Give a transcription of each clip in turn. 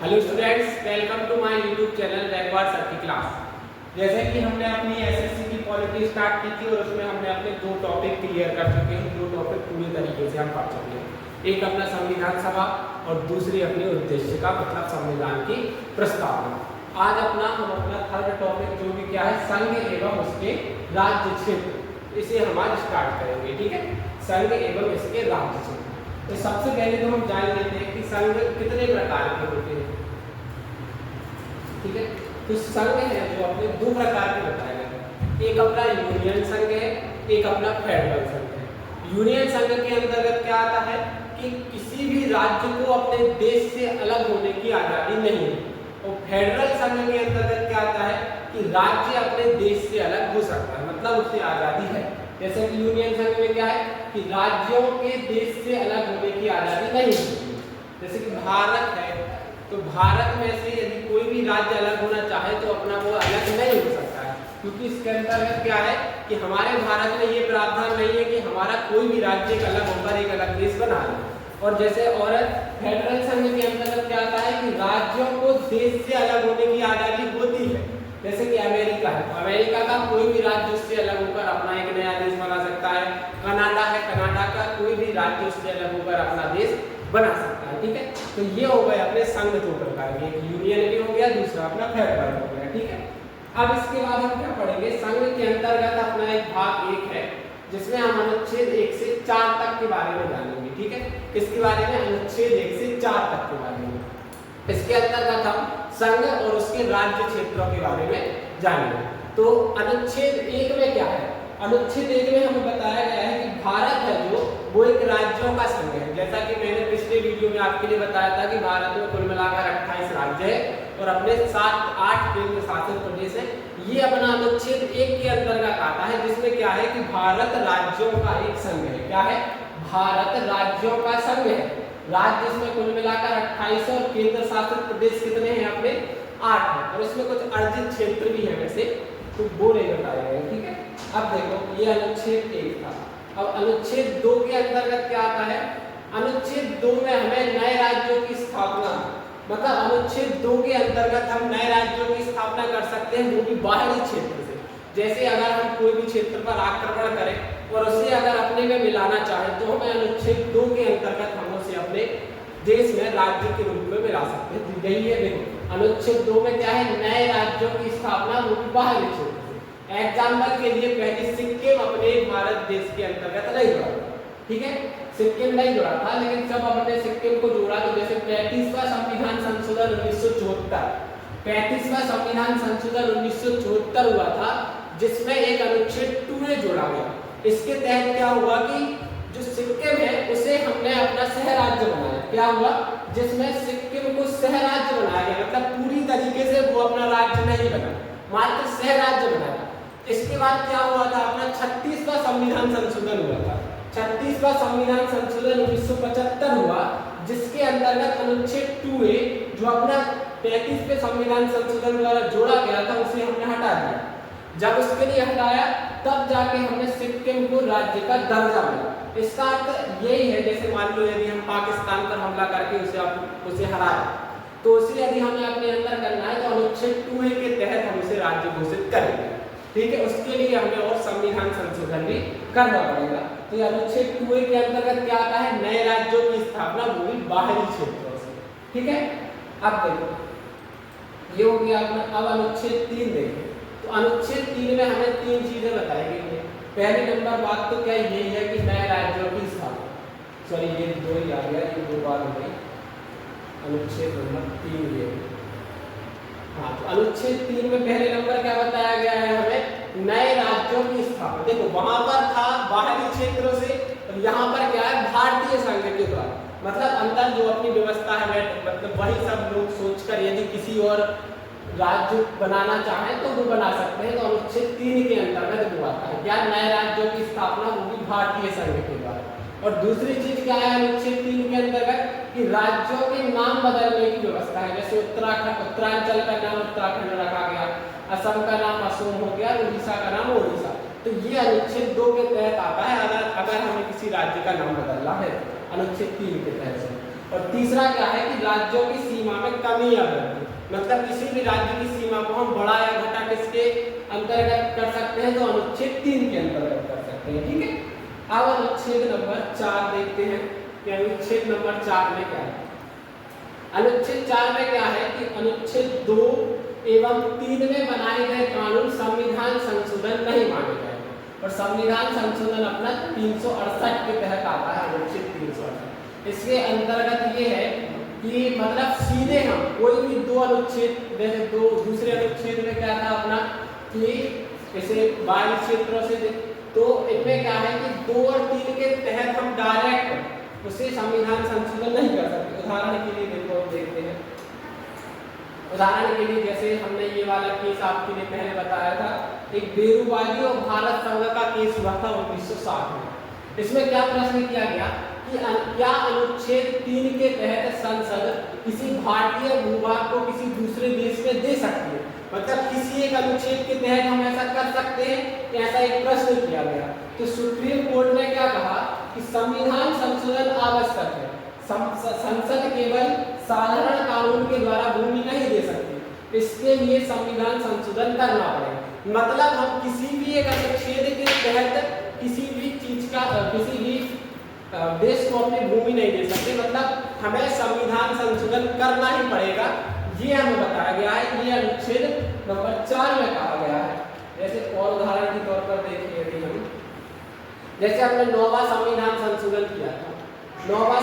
Hello students, welcome to my YouTube channel backward sir की class. जैसे कि हमने अपनी एसएससी की पॉलिटी स्टार्ट की थी और उसमें हमने अपने दो टॉपिक क्लियर कर चुके हैं। दो टॉपिक पूरी तरीके से हम पढ़ चुके हैं। एक अपना संविधान सभा और दूसरी अपनी उद्देश्य का मतलब संविधान की प्रस्तावना। आज हम अपना थर्ड टॉपिक जो भी क्या है, संघ एवं उसके राज्य क्षेत्र, इसे हम आज स्टार्ट करेंगे। ठीक है, संघ एवं इसके राज्य क्षेत्र। तो सबसे पहले तो हम जान लेते हैं कि संघ कितने प्रकार के होते हैं। ठीक है, तो संघ है जो अपने दो प्रकार के बताए गए हैं। एक अपना यूनियन संघ है, एक अपना फेडरल संघ है। यूनियन संघ के अंतर्गत क्या आता है कि किसी भी राज्य को अपने देश से अलग होने की आज़ादी नहीं है। और फेडरल संघ के अंतर्गत क्या आता है कि राज्य अपने देश से अलग हो सकता है, मतलब उसे आज़ादी है। जैसे कि यूनियन संघ में क्या है कि राज्यों के देश से अलग होने की आज़ादी नहीं होती। जैसे कि भारत है, तो भारत में से यदि कोई भी राज्य अलग होना चाहे तो अपना वो अलग नहीं हो सकता है, क्योंकि इसके अंतर्गत क्या है कि हमारे भारत में ये प्रावधान नहीं है कि हमारा कोई भी राज्य अलग होकर एक अलग देश बना ले। और जैसे और फेडरल संघ के अंतर्गत क्या आता है कि राज्यों को देश से अलग होने की आज़ादी होती है। जैसे कि अमेरिका है, अमेरिका का कोई भी राज्य उससे अलग होकर अपना एक नया देश बना सकता है। कनाडा है, कनाडा का कोई भी राज्य उससे अलग होकर अपना देश बना सकता है। ठीक है, तो ये हो गए अपने संघ दो प्रकार के, एक यूनियन भी हो गया, दूसरा अपना फेडरल हो गया। ठीक है, अब इसके बाद हम क्या पढ़ेंगे, संघ के अंतर्गत अपना एक भाग एक है जिसमें हम अनुच्छेद 1 से 4 तक के बारे में जानेंगे। ठीक है, इसके बारे में अनुच्छेद 1 से 4 तक के बारे में, इसके अंतर्गत हम संघ और उसके राज्य क्षेत्रों के बारे में जानेंगे। तो अनुच्छेद 1 में क्या है, अनुच्छेद 1 में हमें बताया गया है कि भारत है जो वो एक राज्यों का संघ है। जैसा कि मैंने पिछले वीडियो में आपके लिए बताया था कि भारत में कुल मिलाकर 28 राज्य है और अपने 7-8 केंद्र शासित प्रदेश है। ये अपना अनुच्छेद 1 के अंतर्गत आता है, जिसमें क्या है कि भारत राज्यों का एक संघ है। क्या है, भारत राज्यों का संघ है। राज्य इसमें कुल मिलाकर 28 और केंद्र शासित प्रदेश कितने हैं अपने, 8 है। और इसमें कुछ अर्जित क्षेत्र भी है वैसे, तो वो नहीं बताए गए। ठीक है, अब देखो ये अनुच्छेद 1 था। अब अनुच्छेद 2 के अंतर्गत क्या आता है, अनुच्छेद 2 में हमें नए राज्यों की स्थापना, मतलब अनुच्छेद 2 के अंतर्गत हम नए राज्यों की स्थापना कर सकते हैं, वो भी बाहरी क्षेत्र से। जैसे अगर हम कोई भी क्षेत्र पर आक्रमण करें और उसे अगर अपने में मिलाना चाहें तो हमें अनुच्छेद 2 के अंतर्गत हम उसे अपने देश में राज्य के रूप में मिला सकते हैं। यही है, देखो अनुच्छेद 2 में क्या है, नए राज्यों की स्थापना वो भी बाहरी क्षेत्र से। एग्जाम्पल के लिए पहले सिक्किम अपने भारत देश के अंतर्गत नहीं जुड़ा। ठीक है, सिक्किम नहीं जुड़ा था, लेकिन जब हमने सिक्किम को जोड़ा तो जैसे 35वां संविधान संशोधन 1974, 35वां संविधान संशोधन 1974 हुआ था, जिसमें एक अनुच्छेद 2 में जोड़ा गया। इसके तहत क्या हुआ कि जो सिक्किम है उसे हमने अपना सह राज्य बनाया। क्या हुआ, जिसमें सिक्किम को सह राज्य बनाया गया, मतलब पूरी तरीके से वो अपना राज्य नहीं बना, मात्र सह राज्य बनाया। इसके बाद क्या हुआ था, अपना 36वां संविधान संशोधन हुआ था। 36वां संविधान संशोधन 1975 हुआ, जिसके अंतर्गत अनुच्छेद 2A जो अपना 33वें संविधान संशोधन द्वारा जोड़ा गया था उसे हमने हटा दिया। जब उसके लिए हटाया तब जाके हमने सिक्किम को राज्य का दर्जा मिला। इसका अर्थ यही है, जैसे मान लो यदि हम पाकिस्तान पर हमला करके उसे हराए, तो उसे यदि हमें अपने अंदर करना है तो अनुच्छेद 2A के तहत हम उसे राज्य घोषित करेंगे। ठीक है, उसके लिए हमें और संविधान संशोधन भी करना पड़ेगा। तो ये अनुच्छेद 2A के अंतर्गत क्या आता है, नए राज्यों की स्थापना वो भी बाहरी क्षेत्रों से। ठीक है, अब देखो ये हो गया अपना। अब अनुच्छेद 3 देखो, तो अनुच्छेद 3 में हमें 3 चीजें बताई गई हैं। पहली नंबर बात तो क्या यही है कि नए राज्यों की स्थापना, सॉरी ये 2 ही आ गया, ये 2 बार हो गई। अनुच्छेद नंबर 3 ये, हाँ, तो अनुच्छेद 3 में पहले नंबर क्या बताया गया है हमें, नए राज्यों की स्थापना। देखो वहां पर था बाहरी क्षेत्रों से, और यहाँ पर क्या है, भारतीय संघ के द्वारा, मतलब अंदर जो अपनी व्यवस्था है मतलब वही सब लोग सोचकर यदि किसी और राज्य बनाना चाहें तो वो बना सकते हैं। तो अनुच्छेद 3 के अंतर्गत वो आता है क्या, नए राज्यों की स्थापना वो भी भारतीय संघ के द्वारा। और दूसरी चीज क्या है अनुच्छेद 3 के अंतर्गत, कि राज्यों के नाम बदलने की व्यवस्था है। जैसे उत्तरांचल का नाम उत्तराखंड रखा गया, असम का नाम असम हो गया, उड़ीसा का नाम उड़ीसा। तो ये अनुच्छेद 2 के तहत आता है, अगर हमें किसी राज्य का नाम बदलना है अनुच्छेद 3 के तहत से। और तीसरा क्या है कि राज्यों की सीमा में कमी या वृद्धि, मतलब किसी भी राज्य की सीमा को हम बढ़ा या घटा किसके अंतर्गत कर सकते हैं, तो अनुच्छेद 3 के अंतर्गत कर सकते हैं। ठीक है, अब अनुच्छेद नंबर 4 देखते हैं कि अनुच्छेद नंबर 4 में क्या है। अनुच्छेद 4 में क्या है कि अनुच्छेद 2 एवं 3 में बनाए गए कानून संविधान संशोधन नहीं माने जाएंगे, और संविधान संशोधन अपना 368 के तहत आता है, अनुच्छेद 368। इसके अंतर्गत ये है कि मतलब सीधे हम कोई भी दो अनुच्छेद, जैसे दो दूसरे अनुच्छेद में क्या था अपना कि जैसे बाहरी क्षेत्रों से, तो इनमें क्या है कि 2 और 3 के तहत हम डायरेक्ट उसे संविधान संशोधन नहीं कर सकते। उदाहरण के लिए देखो, हम देखते हैं उदाहरण के लिए जैसे हमने ये वाला केस आपके लिए पहले बताया था, एक बेरूवादी और भारत संघ का केस हुआ था 1960 में। इसमें क्या प्रश्न किया गया कि क्या अनुच्छेद 3 के तहत संसद किसी भारतीय भूभाग को किसी दूसरे देश में दे सकती है, मतलब किसी एक अनुच्छेद के तहत हम ऐसा कर सकते हैं, ऐसा एक प्रश्न किया गया। तो सुप्रीम कोर्ट ने क्या कहा कि संविधान संशोधन आवश्यक है, संसद केवल साधारण कानून के द्वारा भूमि नहीं दे सकती, इसके लिए संविधान संशोधन करना पड़ेगा। मतलब हम किसी भी एक अनुच्छेद के तहत किसी भी चीज का किसी भी देश को अपनी भूमि नहीं दे सकते, मतलब हमें संविधान संशोधन करना ही पड़ेगा, ये हमें बताया गया है। ये अनुच्छेद नंबर 4 में कहा गया है। जैसे और उदाहरण के तौर पर देखिए, यदि हम जैसे हमने 9वां संविधान संशोधन किया था, 9वां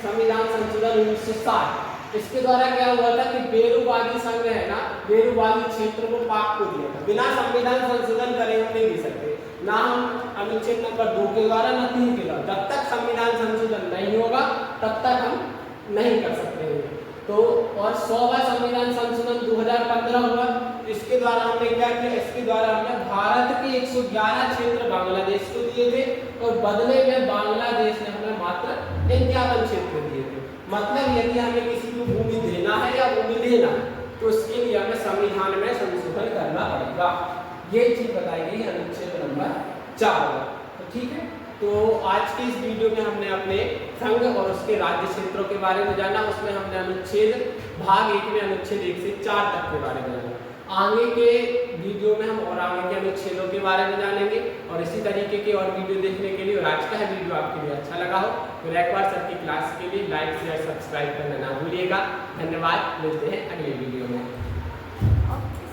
संविधान संशोधन 1960, इसके द्वारा क्या हुआ था कि बेरूवादी संघ है ना, बेरूवादी क्षेत्र को पाक को दिया था। बिना संविधान संशोधन करे हम नहीं दे सकते, ना हम अनुच्छेद नंबर 2 के द्वारा ना 3 के द्वारा। जब तक संविधान संशोधन नहीं होगा तब तक हम नहीं कर सकते हैं। तो और 100वां संविधान संशोधन 2015 हुआ, इसके द्वारा हमने क्या किया, इसके द्वारा हमने भारत के 111 क्षेत्र बांग्लादेश को दिए थे, और बदले में बांग्लादेश ने हमें मात्र 51 क्षेत्र दिए थे। मतलब यदि हमें किसी को भूमि देना है या भूमि लेना है, तो उसके लिए हमें संविधान में संशोधन करना पड़ेगा। ये चीज बताई गई अनुच्छेद नंबर 4 में। तो ठीक है, तो आज की इस वीडियो में हमने अपने संघ और उसके राज्य क्षेत्रों के बारे में जाना। उसमें हमने अनुच्छेद भाग 1 में अनुच्छेद 1 से 4 तक के बारे में जाना। आगे के वीडियो में हम और आगे के अनुच्छेदों के बारे में जानेंगे, और इसी तरीके के और वीडियो देखने के लिए, और आज का वीडियो आपके लिए अच्छा लगा हो तो रैकवार सर की क्लास के लिए लाइक शेयर सब्सक्राइब करना ना भूलिएगा। धन्यवाद, मिलते हैं अगले वीडियो में।